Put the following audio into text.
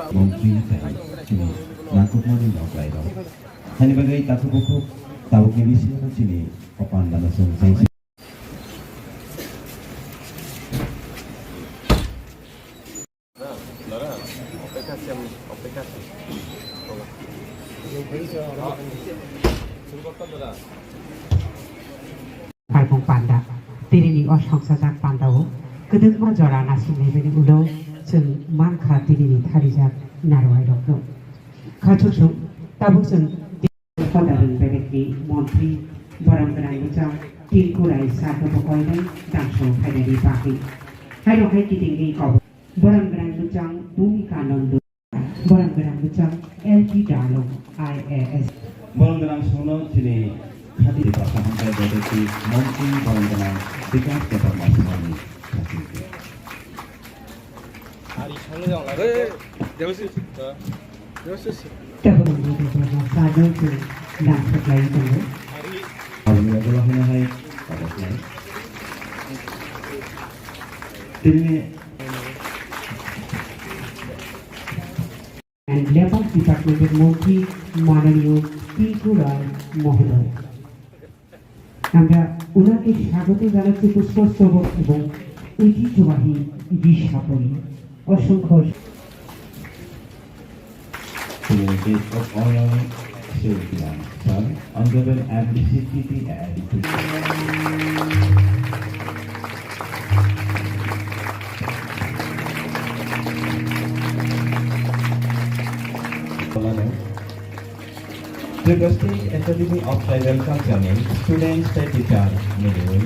Mungkin sini lakukan ini apa itu? Hanya bagi tak buku tahu kini sini papan dalam sensasi. Kalpung panda, tirini osongsasak pandawo, kedekma jora nasi nebeni ulo, जों मानखा दिनैनि थारिजाक नारवाय रखौ खाचुसुं ताबुसुं पदारन बेगेटनि मन्त्रि बराम गोनां मोजां तिनकुराय साथ बकयनाय दांसौ फायनायनि बागै हायरहाय गिदिंनि कब बराम गोनां मोजां भूमिका नंदो बराम गोनां मोजां एलटी डालो आईएएस बराम गोनां सोनो दिनै खाथि पासाहांथाय बेगेटनि मन्त्रि बराम गोनां विकास डेभेलपमेन्टनि and Labor Department মন্ত্রী মাননীয় টিকু রায় মহোদয় আমরা ওনাকে স্বাগত জানাচ্ছি পুষ্পস্তবক এবং ঐতিহ্যবাহী বিশাপনী অসংখ্য Honorable MDCTP The Prestige Academy of Tribal Culture students teacher meeting